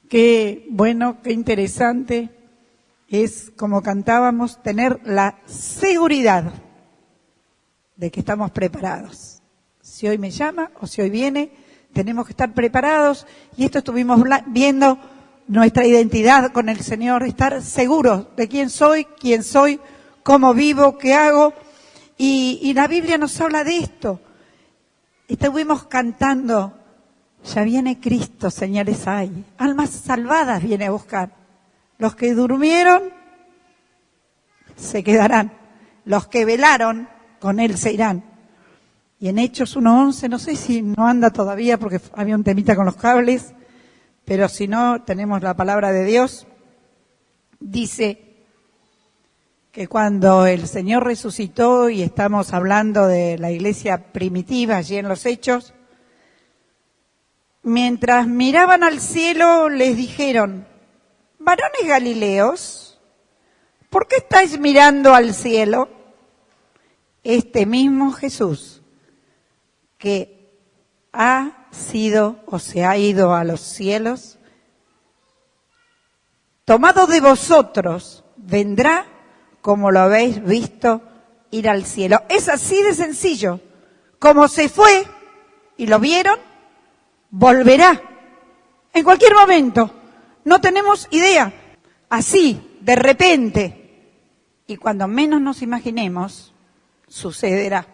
Qué bueno, qué interesante es, como cantábamos, tener la seguridad de que estamos preparados. Si hoy me llama o si hoy viene, tenemos que estar preparados, y esto estuvimos viendo, nuestra identidad con el Señor, estar seguros de quién soy, cómo vivo, qué hago, y la Biblia nos habla de esto. Estuvimos cantando, ya viene Cristo, señales hay, almas salvadas viene a buscar. Los que durmieron se quedarán, los que velaron con Él se irán. Y en Hechos 1:11, no sé si no anda todavía porque había un temita con los cables, pero si no, tenemos la palabra de Dios. Dice que cuando el Señor resucitó, y estamos hablando de la iglesia primitiva allí en los Hechos, mientras miraban al cielo les dijeron: varones galileos, ¿por qué estáis mirando al cielo? Este mismo Jesús que ha sido o se ha ido a los cielos, tomado de vosotros, vendrá como lo habéis visto ir al cielo. Es así de sencillo. Como se fue y lo vieron, volverá en cualquier momento. No tenemos idea. Así, de repente, y cuando menos nos imaginemos, sucederá.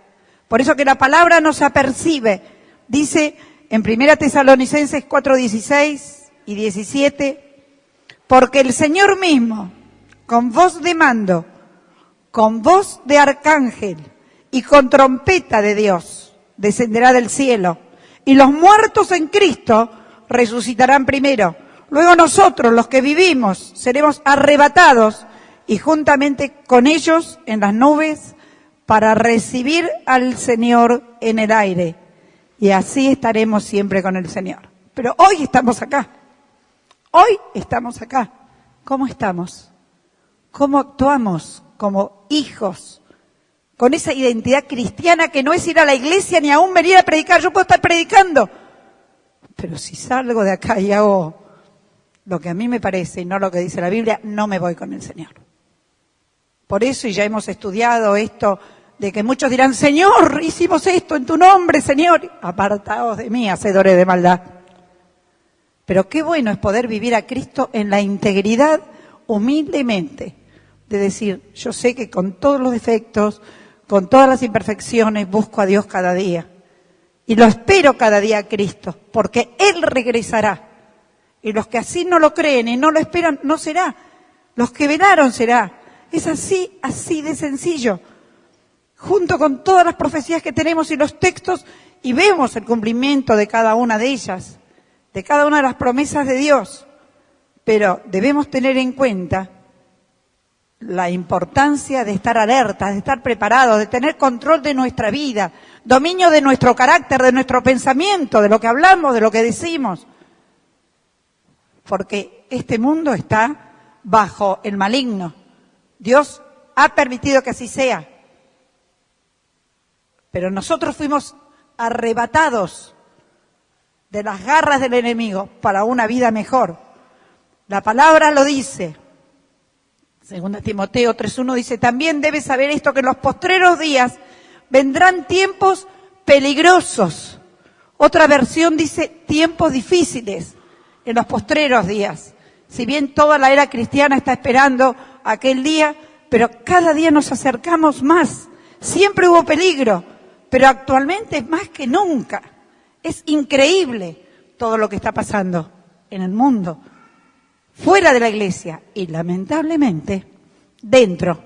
Por eso que la palabra nos apercibe. Dice en 1 Tesalonicenses 4:16 y 17, porque el Señor mismo, con voz de mando, con voz de arcángel y con trompeta de Dios, descenderá del cielo, y los muertos en Cristo resucitarán primero. Luego nosotros, los que vivimos, seremos arrebatados y juntamente con ellos en las nubes para recibir al Señor en el aire. Y así estaremos siempre con el Señor. Pero hoy estamos acá. Hoy estamos acá. ¿Cómo estamos? ¿Cómo actuamos como hijos? Con esa identidad cristiana que no es ir a la iglesia ni aún venir a predicar. Yo puedo estar predicando, pero si salgo de acá y hago lo que a mí me parece y no lo que dice la Biblia, no me voy con el Señor. Por eso, y ya hemos estudiado esto, de que muchos dirán: Señor, hicimos esto en tu nombre, Señor. Apartaos de mí, hacedores de maldad. Pero qué bueno es poder vivir a Cristo en la integridad, humildemente, de decir: yo sé que con todos los defectos, con todas las imperfecciones, busco a Dios cada día. Y lo espero cada día a Cristo, porque Él regresará. Y los que así no lo creen y no lo esperan, no será. Los que velaron será. Es así, así de sencillo. Junto con todas las profecías que tenemos y los textos, y vemos el cumplimiento de cada una de ellas, de cada una de las promesas de Dios. Pero debemos tener en cuenta la importancia de estar alertas, de estar preparados, de tener control de nuestra vida, dominio de nuestro carácter, de nuestro pensamiento, de lo que hablamos, de lo que decimos. Porque este mundo está bajo el maligno. Dios ha permitido que así sea. Pero nosotros fuimos arrebatados de las garras del enemigo para una vida mejor. La palabra lo dice. 2 Timoteo 3:1 dice: también debes saber esto, que en los postreros días vendrán tiempos peligrosos. Otra versión dice tiempos difíciles en los postreros días. Si bien toda la era cristiana está esperando aquel día, pero cada día nos acercamos más. Siempre hubo peligro, pero actualmente es más que nunca. Es increíble todo lo que está pasando en el mundo, fuera de la iglesia y lamentablemente dentro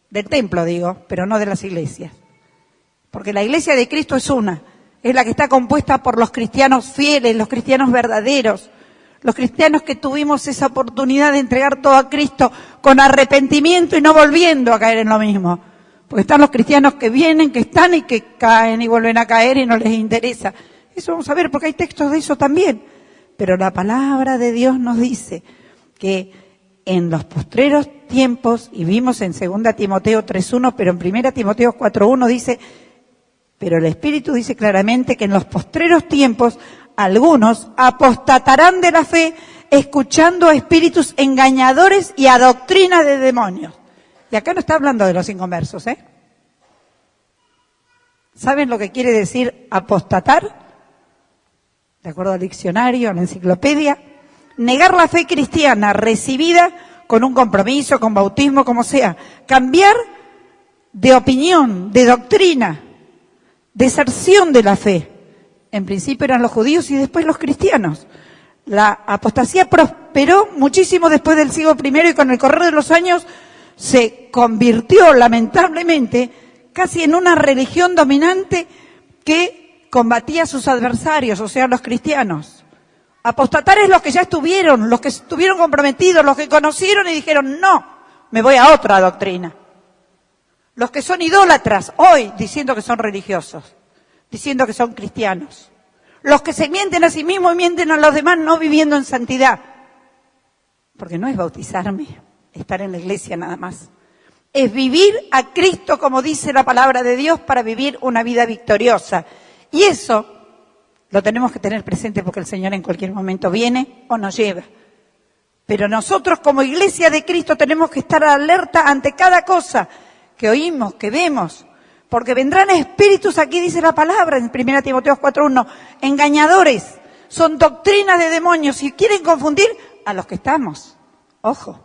del templo, digo, pero no de las iglesias. Porque la iglesia de Cristo es una, es la que está compuesta por los cristianos fieles, los cristianos verdaderos, los cristianos que tuvimos esa oportunidad de entregar todo a Cristo con arrepentimiento y no volviendo a caer en lo mismo. Porque están los cristianos que vienen, que están y que caen y vuelven a caer y no les interesa. Eso vamos a ver, porque hay textos de eso también. Pero la palabra de Dios nos dice que en los postreros tiempos, y vimos en 2 Timoteo 3:1, pero en 1 Timoteo 4:1 dice: pero el Espíritu dice claramente que en los postreros tiempos algunos apostatarán de la fe, escuchando a espíritus engañadores y a doctrinas de demonios. Y acá no está hablando de los inconversos, ¿eh? ¿Saben lo que quiere decir apostatar? De acuerdo al diccionario, a la enciclopedia, negar la fe cristiana recibida con un compromiso, con bautismo, como sea. Cambiar de opinión, de doctrina, deserción de la fe. En principio eran los judíos y después los cristianos. La apostasía prosperó muchísimo después del siglo I y con el correr de los años se convirtió lamentablemente casi en una religión dominante que combatía a sus adversarios, o sea, los cristianos. Apostatar es los que ya estuvieron, los que estuvieron comprometidos, los que conocieron y dijeron, no, me voy a otra doctrina. Los que son idólatras hoy diciendo que son religiosos, diciendo que son cristianos. Los que se mienten a sí mismos y mienten a los demás no viviendo en santidad. Porque no es bautizarme, estar en la iglesia nada más. Es vivir a Cristo como dice la palabra de Dios para vivir una vida victoriosa. Y eso lo tenemos que tener presente porque el Señor en cualquier momento viene o nos lleva. Pero nosotros como iglesia de Cristo tenemos que estar alerta ante cada cosa que oímos, que vemos. Porque vendrán espíritus, aquí dice la palabra en 1 Timoteo 4:1, engañadores, son doctrinas de demonios y quieren confundir a los que estamos. Ojo.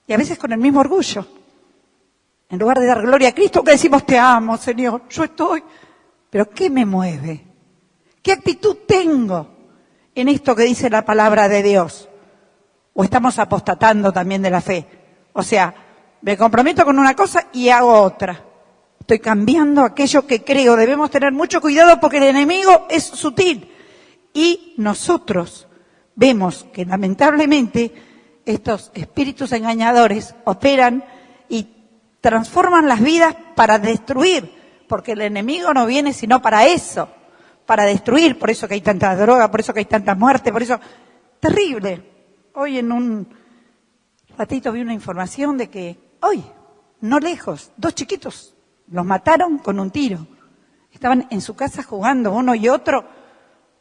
Y a veces con el mismo orgullo. En lugar de dar gloria a Cristo, que decimos, te amo, Señor, yo estoy. Pero ¿qué me mueve? ¿Qué actitud tengo en esto que dice la palabra de Dios? ¿O estamos apostatando también de la fe? O sea, me comprometo con una cosa y hago otra. Estoy cambiando aquello que creo. Debemos tener mucho cuidado porque el enemigo es sutil. Y nosotros vemos que lamentablemente estos espíritus engañadores operan y transforman las vidas para destruir. Porque el enemigo no viene sino para eso, para destruir. Por eso que hay tanta droga, por eso que hay tanta muerte, por eso... Terrible. Hoy en un ratito vi una información de que hoy, no lejos, 2 chiquitos los mataron con un tiro. Estaban en su casa jugando uno y otro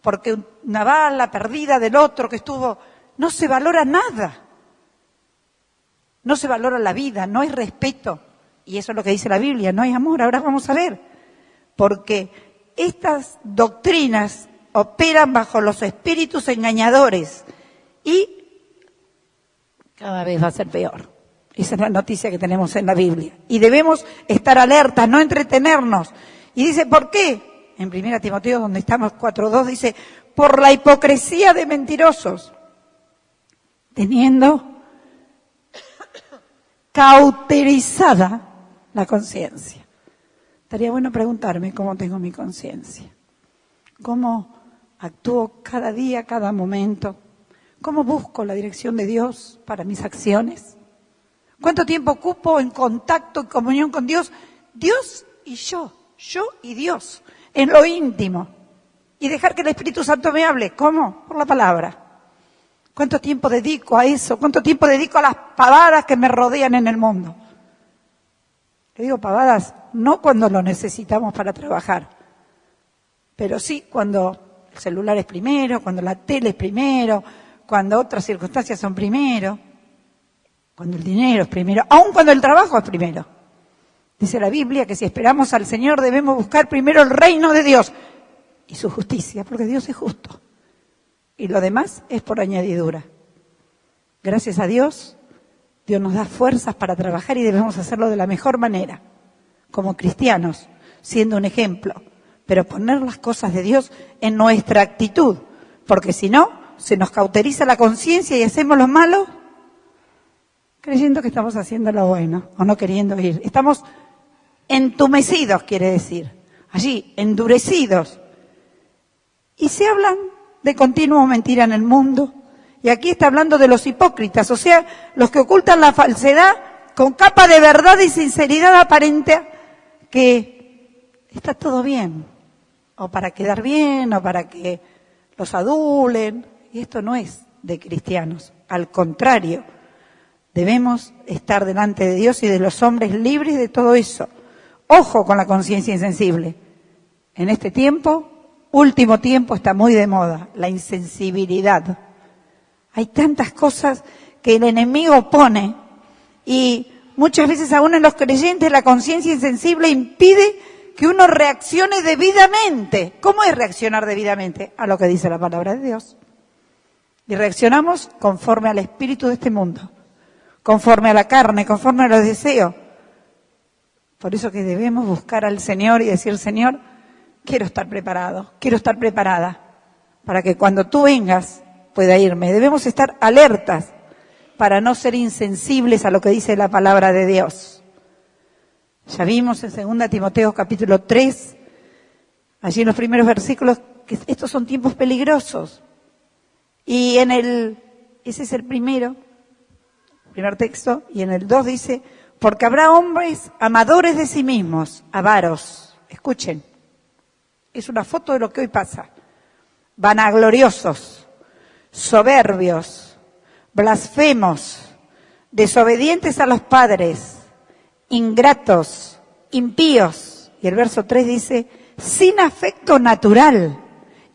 porque una bala perdida del otro que estuvo... No se valora nada. No se valora la vida, no hay respeto. Y eso es lo que dice la Biblia, no hay amor. Ahora vamos a ver. Porque estas doctrinas operan bajo los espíritus engañadores y cada vez va a ser peor. Esa es la noticia que tenemos en la Biblia. Y debemos estar alertas, no entretenernos. Y dice, ¿por qué? En 1 Timoteo, donde estamos 4:2, dice, por la hipocresía de mentirosos, teniendo cauterizada la conciencia. Estaría bueno preguntarme cómo tengo mi conciencia. ¿Cómo actúo cada día, cada momento? ¿Cómo busco la dirección de Dios para mis acciones? ¿Cuánto tiempo ocupo en contacto y comunión con Dios? Dios y yo y Dios, en lo íntimo. Y dejar que el Espíritu Santo me hable. ¿Cómo? Por la palabra. ¿Cuánto tiempo dedico a eso? ¿Cuánto tiempo dedico a las pavadas que me rodean en el mundo? Le digo pavadas, no cuando lo necesitamos para trabajar, pero sí cuando el celular es primero, cuando la tele es primero, cuando otras circunstancias son primero, cuando el dinero es primero, aun cuando el trabajo es primero. Dice la Biblia que si esperamos al Señor debemos buscar primero el reino de Dios y su justicia, porque Dios es justo. Y lo demás es por añadidura. Gracias a Dios, Dios nos da fuerzas para trabajar y debemos hacerlo de la mejor manera, como cristianos, siendo un ejemplo. Pero poner las cosas de Dios en nuestra actitud, porque si no, se nos cauteriza la conciencia y hacemos lo malo creyendo que estamos haciendo lo bueno o no queriendo ir. Estamos entumecidos, quiere decir, allí, endurecidos. Y se hablan de continuo mentira en el mundo. Y aquí está hablando de los hipócritas, o sea, los que ocultan la falsedad con capa de verdad y sinceridad aparente que está todo bien, o para quedar bien, o para que los adulen. Y esto no es de cristianos, al contrario, debemos estar delante de Dios y de los hombres libres de todo eso. Ojo con la conciencia insensible. En este tiempo, último tiempo, está muy de moda la insensibilidad. Hay tantas cosas que el enemigo pone y muchas veces aún en los creyentes la conciencia insensible impide que uno reaccione debidamente. ¿Cómo es reaccionar debidamente? A lo que dice la palabra de Dios. Y reaccionamos conforme al espíritu de este mundo, conforme a la carne, conforme a los deseos. Por eso que debemos buscar al Señor y decir, Señor, quiero estar preparado, quiero estar preparada, para que cuando tú vengas pueda irme. Debemos estar alertas para no ser insensibles a lo que dice la palabra de Dios. Ya vimos en 2 Timoteo capítulo 3, allí en los primeros versículos, que estos son tiempos peligrosos. Y ese es el primer texto, y en el 2 dice, porque habrá hombres amadores de sí mismos, avaros. Escuchen, es una foto de lo que hoy pasa. Vanagloriosos, soberbios, blasfemos, desobedientes a los padres, ingratos, impíos. Y el verso 3 dice, sin afecto natural,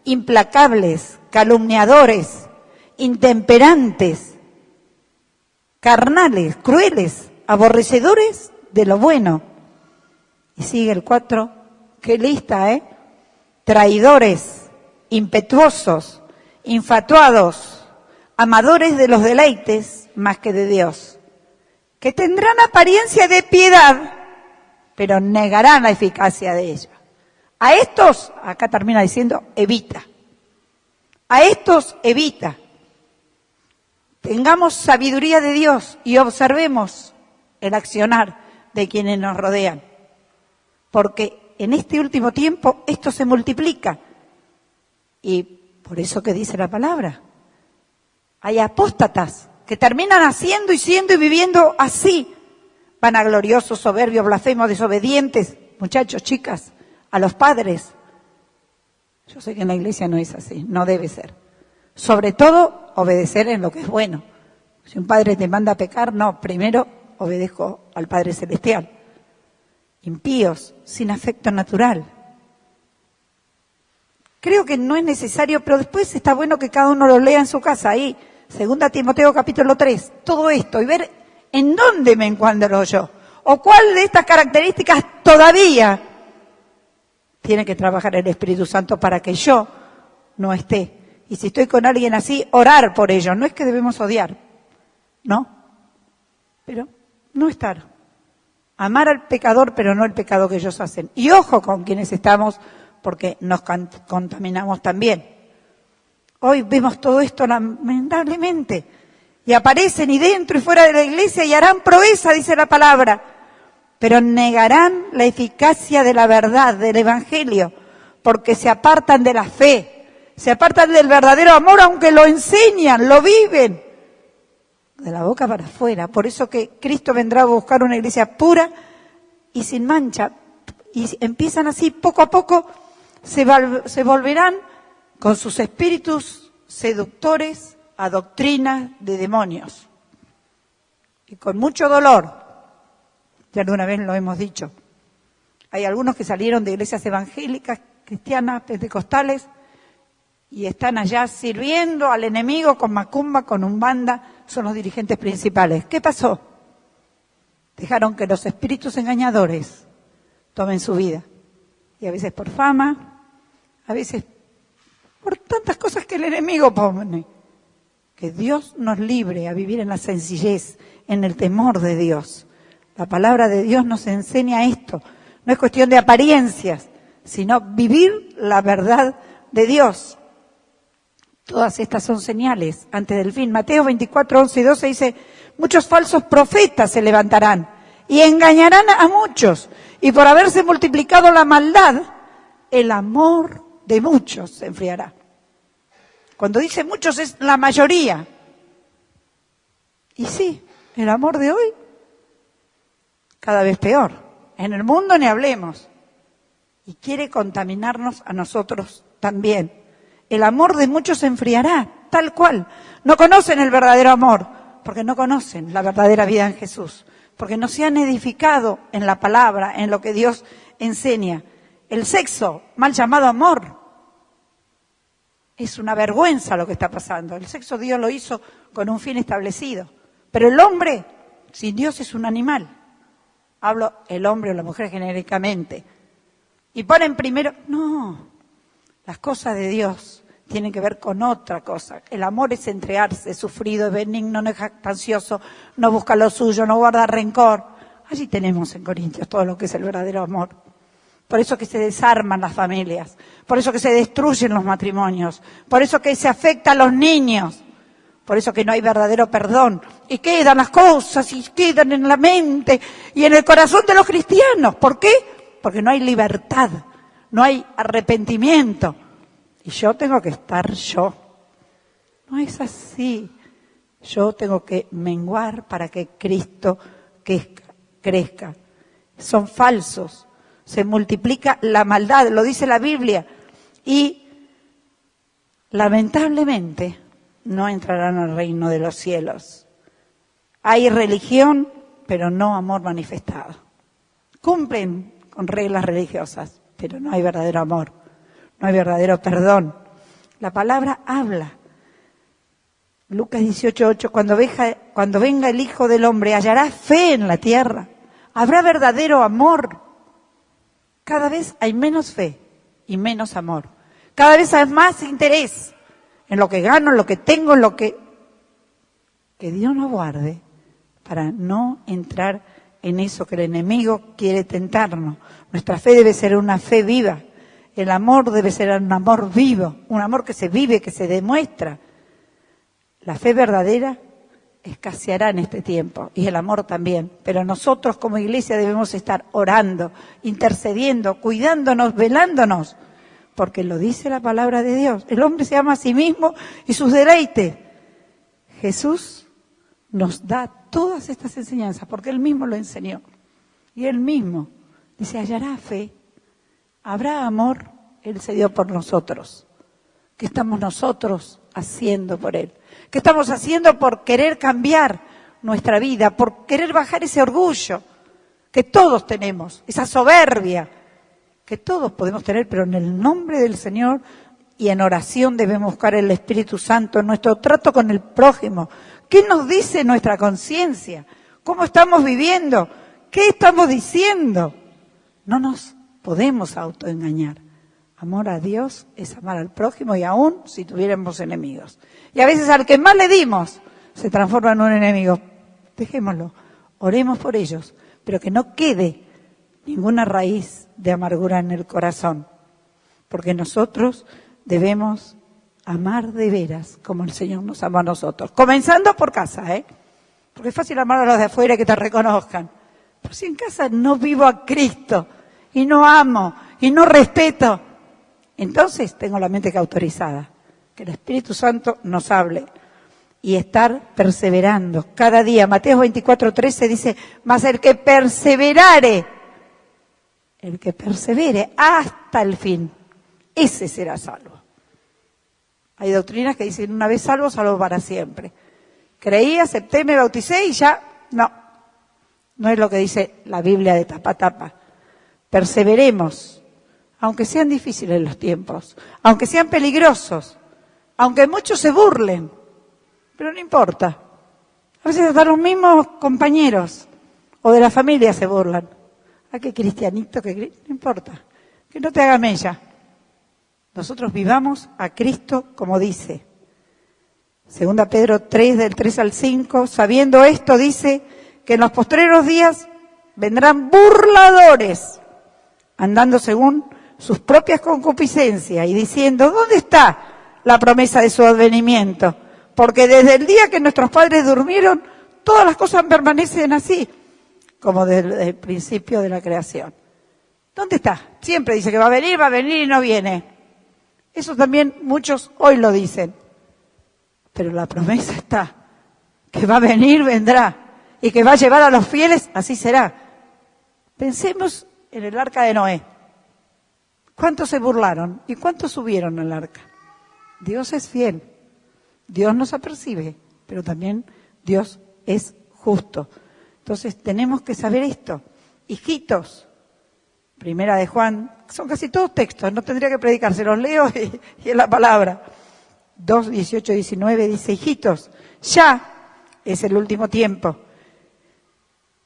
implacables, calumniadores, intemperantes, carnales, crueles, aborrecedores de lo bueno. Y sigue el 4, qué lista, traidores, impetuosos, infatuados, amadores de los deleites más que de Dios, que tendrán apariencia de piedad, pero negarán la eficacia de ella. A estos, acá termina diciendo, evita. A estos evita. Tengamos sabiduría de Dios y observemos el accionar de quienes nos rodean. Porque en este último tiempo esto se multiplica. Y por eso que dice la palabra, hay apóstatas que terminan haciendo y siendo y viviendo así. Vanagloriosos, soberbios, blasfemos, desobedientes, muchachos, chicas, a los padres. Yo sé que en la iglesia no es así, no debe ser. Sobre todo, obedecer en lo que es bueno. Si un padre te manda a pecar, no, primero obedezco al Padre Celestial. Impíos, sin afecto natural. Creo que no es necesario, pero después está bueno que cada uno lo lea en su casa, ahí, 2 Timoteo capítulo 3, todo esto, y ver en dónde me encuentro yo, o cuál de estas características todavía tiene que trabajar el Espíritu Santo para que yo no esté. Y si estoy con alguien así, orar por ello. No es que debemos odiar, ¿no? Pero no estar. Amar al pecador, pero no el pecado que ellos hacen. Y ojo con quienes estamos, porque nos contaminamos también. Hoy vemos todo esto lamentablemente. Y aparecen y dentro y fuera de la iglesia y harán proeza, dice la palabra. Pero negarán la eficacia de la verdad, del evangelio, porque se apartan de la fe, se apartan del verdadero amor, aunque lo enseñan, lo viven, de la boca para afuera. Por eso que Cristo vendrá a buscar una iglesia pura y sin mancha. Y empiezan así, poco a poco, se volverán con sus espíritus seductores a doctrinas de demonios. Y con mucho dolor. Ya alguna vez lo hemos dicho. Hay algunos que salieron de iglesias evangélicas, cristianas, pentecostales, y están allá sirviendo al enemigo con macumba, con umbanda, son los dirigentes principales. ¿Qué pasó? Dejaron que los espíritus engañadores tomen su vida. Y a veces por fama, a veces por tantas cosas que el enemigo pone. Que Dios nos libre a vivir en la sencillez, en el temor de Dios. La palabra de Dios nos enseña esto. No es cuestión de apariencias, sino vivir la verdad de Dios. Todas estas son señales antes del fin. Mateo 24, 11 y 12 dice, muchos falsos profetas se levantarán y engañarán a muchos. Y por haberse multiplicado la maldad, el amor de muchos se enfriará. Cuando dice muchos es la mayoría. Y sí, el amor de hoy cada vez peor. En el mundo ni hablemos. Y quiere contaminarnos a nosotros también. El amor de muchos se enfriará, tal cual. No conocen el verdadero amor, porque no conocen la verdadera vida en Jesús. Porque no se han edificado en la palabra, en lo que Dios enseña. El sexo, mal llamado amor, Es una vergüenza lo que está pasando. El sexo Dios lo hizo con un fin establecido. Pero el hombre sin Dios es un animal. Hablo el hombre o la mujer genéricamente. Y ponen primero, no, las cosas de Dios tienen que ver con otra cosa. El amor es entregarse, es sufrido, es benigno, no es jactancioso, no busca lo suyo, no guarda rencor. Allí tenemos en Corintios todo lo que es el verdadero amor. Por eso que se desarman las familias, por eso que se destruyen los matrimonios, por eso que se afecta a los niños, por eso que no hay verdadero perdón. Y quedan las cosas y quedan en la mente y en el corazón de los cristianos. ¿Por qué? Porque no hay libertad, no hay arrepentimiento. Y yo tengo que estar yo. No es así. Yo tengo que menguar para que Cristo crezca. Son falsos. Se multiplica la maldad, lo dice la Biblia. Y lamentablemente no entrarán al reino de los cielos. Hay religión, pero no amor manifestado. Cumplen con reglas religiosas, pero no hay verdadero amor, no hay verdadero perdón. La palabra habla. Lucas 18:8, cuando venga el Hijo del Hombre, hallará fe en la tierra, habrá verdadero amor. Cada vez hay menos fe y menos amor. Cada vez hay más interés en lo que gano, en lo que tengo, en lo que Dios nos guarde para no entrar en eso que el enemigo quiere tentarnos. Nuestra fe debe ser una fe viva. El amor debe ser un amor vivo, un amor que se vive, que se demuestra. La fe verdadera escaseará en este tiempo y el amor también. Pero nosotros como iglesia debemos estar orando, intercediendo, cuidándonos, velándonos, porque lo dice la palabra de Dios. El hombre se ama a sí mismo y sus deleites. Jesús nos da todas estas enseñanzas porque Él mismo lo enseñó. Y Él mismo dice, hallará fe, habrá amor, Él se dio por nosotros. ¿Qué estamos nosotros haciendo por Él? ¿Qué estamos haciendo por querer cambiar nuestra vida, por querer bajar ese orgullo que todos tenemos, esa soberbia que todos podemos tener, pero en el nombre del Señor y en oración debemos buscar el Espíritu Santo en nuestro trato con el prójimo? ¿Qué nos dice nuestra conciencia? ¿Cómo estamos viviendo? ¿Qué estamos diciendo? No nos podemos autoengañar. Amor a Dios es amar al prójimo y aún si tuviéramos enemigos. Y a veces al que más le dimos se transforma en un enemigo. Dejémoslo, oremos por ellos, pero que no quede ninguna raíz de amargura en el corazón. Porque nosotros debemos amar de veras como el Señor nos ama a nosotros. Comenzando por casa, porque es fácil amar a los de afuera que te reconozcan. Pero si en casa no vivo a Cristo y no amo y no respeto, entonces tengo la mente cauterizada. Que el Espíritu Santo nos hable y estar perseverando cada día. Mateo 24:13 dice, mas el que persevere hasta el fin, ese será salvo. Hay doctrinas que dicen una vez salvo, salvo para siempre. Creí, acepté, me bauticé y ya, no es lo que dice la Biblia de tapa a tapa. Perseveremos, aunque sean difíciles los tiempos, aunque sean peligrosos, aunque muchos se burlen, pero no importa. A veces hasta los mismos compañeros o de la familia se burlan. Qué cristianito, no importa, que no te haga mella. Nosotros vivamos a Cristo como dice. 2 Pedro 3, del 3 al 5, sabiendo esto dice que en los postreros días vendrán burladores, andando según sus propias concupiscencias y diciendo, ¿dónde está la promesa de su advenimiento? Porque desde el día que nuestros padres durmieron, todas las cosas permanecen así, como desde el principio de la creación. ¿Dónde está? Siempre dice que va a venir y no viene. Eso también muchos hoy lo dicen. Pero la promesa está, que va a venir, vendrá, y que va a llevar a los fieles, así será. Pensemos en el arca de Noé. ¿Cuántos se burlaron y cuántos subieron al arca? Dios es fiel, Dios nos apercibe, pero también Dios es justo. Entonces tenemos que saber esto. Hijitos, Primera de Juan, son casi todos textos, no tendría que predicar, se los leo y es la palabra. 2, 18, 19 dice, hijitos, ya es el último tiempo.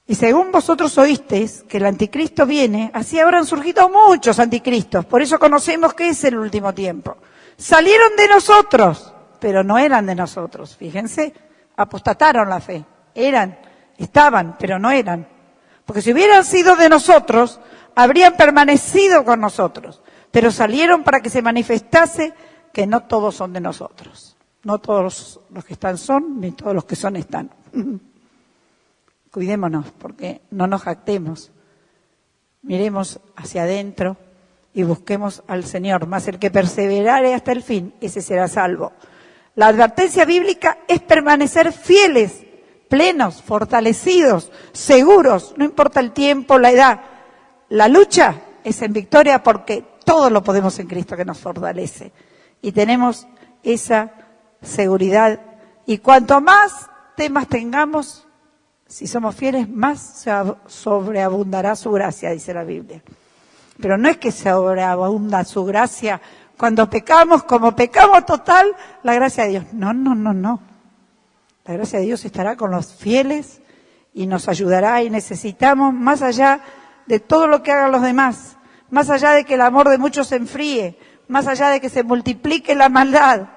Y según vosotros oísteis que el anticristo viene, así habrán surgido muchos anticristos. Por eso conocemos que es el último tiempo. Salieron de nosotros, pero no eran de nosotros. Fíjense, apostataron la fe. Estaban, pero no eran. Porque si hubieran sido de nosotros, habrían permanecido con nosotros. Pero salieron para que se manifestase que no todos son de nosotros. No todos los que están son, ni todos los que son están. Cuidémonos, porque no nos jactemos. Miremos hacia adentro y busquemos al Señor. Mas el que perseverare hasta el fin, ese será salvo. La advertencia bíblica es permanecer fieles, plenos, fortalecidos, seguros, no importa el tiempo, la edad. La lucha es en victoria porque todo lo podemos en Cristo que nos fortalece. Y tenemos esa seguridad. Y cuanto más temas tengamos, si somos fieles, más sobreabundará su gracia, dice la Biblia. Pero no es que sobreabunda su gracia cuando pecamos, como pecamos total, la gracia de Dios. No. La gracia de Dios estará con los fieles y nos ayudará, y necesitamos, más allá de todo lo que hagan los demás, más allá de que el amor de muchos se enfríe, más allá de que se multiplique la maldad,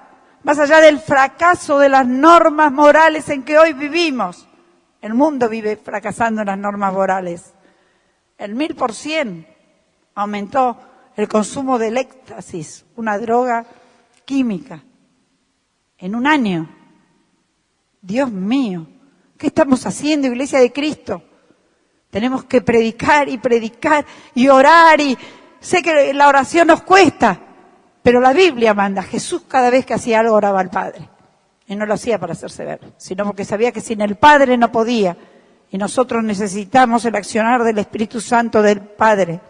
más allá del fracaso de las normas morales en que hoy vivimos. El mundo vive fracasando en las normas morales. El 1000% aumentó el consumo del éxtasis, una droga química, en un año. Dios mío, ¿qué estamos haciendo, Iglesia de Cristo? Tenemos que predicar y orar, y sé que la oración nos cuesta, pero la Biblia manda. Jesús cada vez que hacía algo oraba al Padre. Y no lo hacía para hacerse ver, sino porque sabía que sin el Padre no podía. Y nosotros necesitamos el accionar del Espíritu Santo del Padre.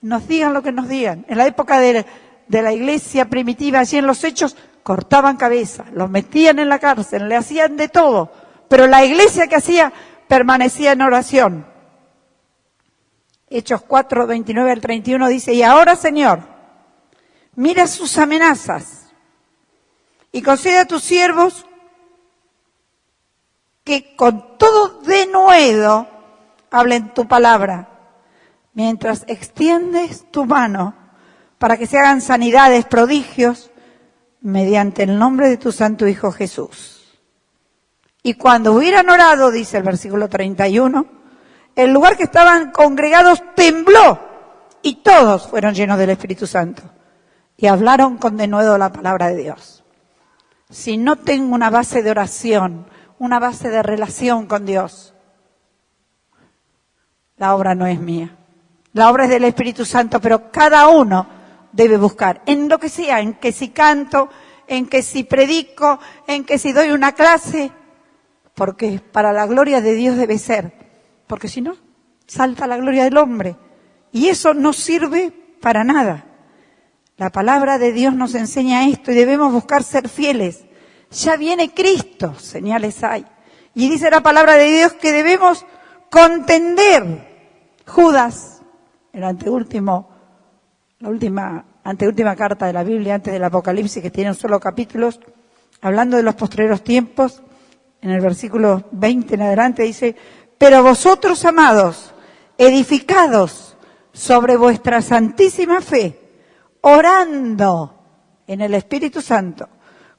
Nos digan lo que nos digan. En la época de la iglesia primitiva, allí en los Hechos, cortaban cabezas, los metían en la cárcel, le hacían de todo. Pero la iglesia que hacía permanecía en oración. Hechos 4, 29 al 31 dice, y ahora, Señor, mira sus amenazas y concede a tus siervos que con todo denuedo hablen tu palabra, mientras extiendes tu mano para que se hagan sanidades, prodigios, mediante el nombre de tu santo Hijo Jesús. Y cuando hubieran orado, dice el versículo 31, el lugar que estaban congregados tembló y todos fueron llenos del Espíritu Santo y hablaron con denuedo la palabra de Dios. Si no tengo una base de oración, una base de relación con Dios, la obra no es mía. La obra es del Espíritu Santo, pero cada uno debe buscar, en lo que sea, en que si canto, en que si predico, en que si doy una clase, porque para la gloria de Dios debe ser, porque si no, salta la gloria del hombre, y eso no sirve para nada. La palabra de Dios nos enseña esto y debemos buscar ser fieles. Ya viene Cristo, señales hay, y dice la palabra de Dios que debemos contender. Judas, la anteúltima carta de la Biblia antes del Apocalipsis, que tiene un solo capítulo, hablando de los postreros tiempos, en el versículo 20 en adelante dice, pero vosotros, amados, edificados sobre vuestra santísima fe, orando en el Espíritu Santo,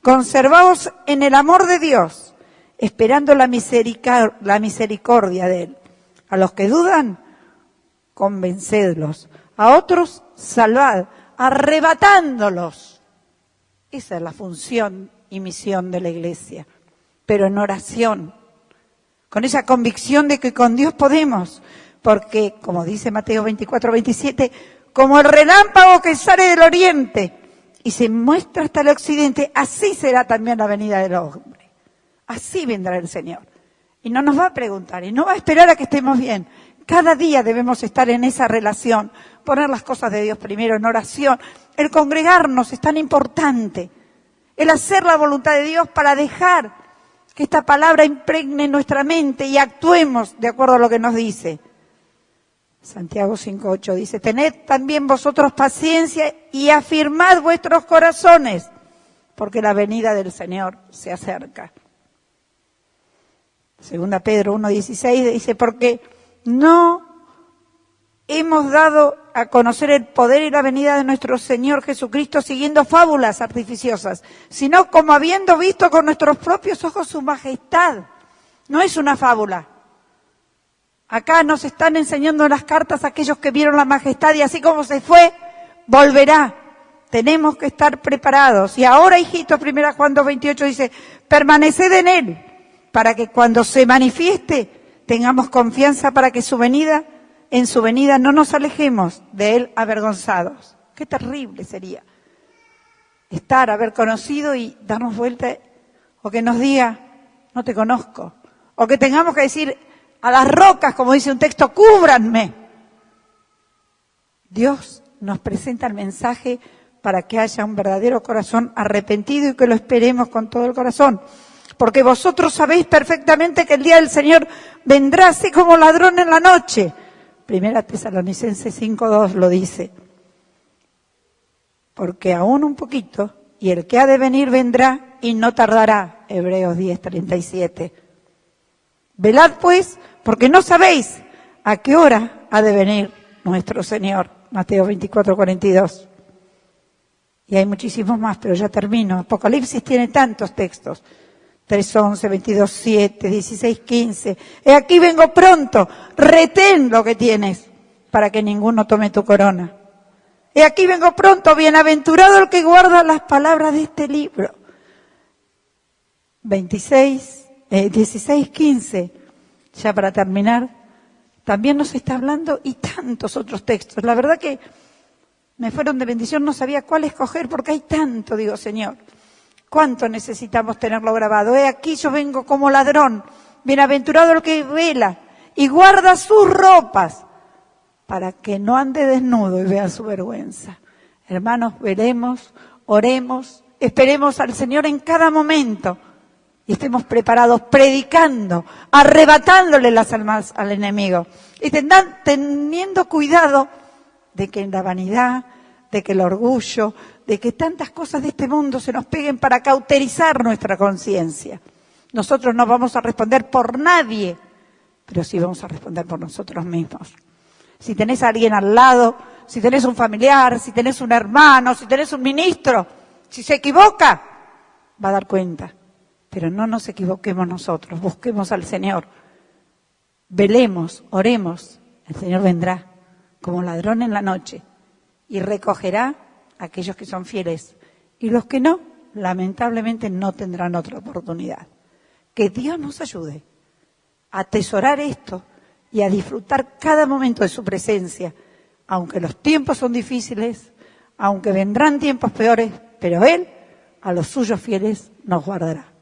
conservaos en el amor de Dios, esperando la misericordia de Él. A los que dudan, convencedlos. A otros, salvad, arrebatándolos. Esa es la función y misión de la iglesia. Pero en oración, con esa convicción de que con Dios podemos. Porque, como dice Mateo 24, 27, como el relámpago que sale del oriente y se muestra hasta el occidente, así será también la venida del hombre. Así vendrá el Señor. Y no nos va a preguntar, y no va a esperar a que estemos bien. Cada día debemos estar en esa relación, poner las cosas de Dios primero, en oración. El congregarnos es tan importante. El hacer la voluntad de Dios para dejar que esta palabra impregne nuestra mente y actuemos de acuerdo a lo que nos dice. Santiago 5:8 dice, tened también vosotros paciencia y afirmad vuestros corazones, porque la venida del Señor se acerca. Segunda Pedro 1:16 dice, porque no hemos dado a conocer el poder y la venida de nuestro Señor Jesucristo siguiendo fábulas artificiosas, sino como habiendo visto con nuestros propios ojos su majestad. No es una fábula. Acá nos están enseñando las cartas aquellos que vieron la majestad y así como se fue, volverá. Tenemos que estar preparados. Y ahora, hijitos, 1 Juan 2:28 dice, permaneced en Él, para que cuando se manifieste tengamos confianza para que en su venida no nos alejemos de Él avergonzados. Qué terrible sería haber conocido y darnos vuelta, o que nos diga, no te conozco, o que tengamos que decir a las rocas, como dice un texto, cúbranme. Dios nos presenta el mensaje para que haya un verdadero corazón arrepentido y que lo esperemos con todo el corazón. Porque vosotros sabéis perfectamente que el día del Señor vendrá así como ladrón en la noche. 1 Tesalonicenses 5:2 lo dice. Porque aún un poquito, y el que ha de venir vendrá y no tardará. Hebreos 10:37. Velad pues, porque no sabéis a qué hora ha de venir nuestro Señor. Mateo 24:42. Y hay muchísimos más, pero ya termino. Apocalipsis tiene tantos textos. 3:11, 22:7, 16:15. He aquí vengo pronto, retén lo que tienes, para que ninguno tome tu corona. He aquí vengo pronto, bienaventurado el que guarda las palabras de este libro. 16:15, ya para terminar, también nos está hablando y tantos otros textos. La verdad que me fueron de bendición, no sabía cuál escoger porque hay tanto, digo, Señor. ¿Cuánto necesitamos tenerlo grabado? Aquí yo vengo como ladrón, bienaventurado el que vela y guarda sus ropas para que no ande desnudo y vea su vergüenza. Hermanos, veremos, oremos, esperemos al Señor en cada momento y estemos preparados, predicando, arrebatándole las almas al enemigo y teniendo cuidado de que en la vanidad, de que el orgullo, de que tantas cosas de este mundo se nos peguen para cauterizar nuestra conciencia. Nosotros no vamos a responder por nadie, pero sí vamos a responder por nosotros mismos. Si tenés a alguien al lado, si tenés un familiar, si tenés un hermano, si tenés un ministro, si se equivoca, va a dar cuenta. Pero no nos equivoquemos nosotros, busquemos al Señor. Velemos, oremos, el Señor vendrá como ladrón en la noche y recogerá a aquellos que son fieles. Y los que no, lamentablemente no tendrán otra oportunidad. Que Dios nos ayude a atesorar esto y a disfrutar cada momento de su presencia, aunque los tiempos son difíciles, aunque vendrán tiempos peores, pero Él a los suyos fieles nos guardará.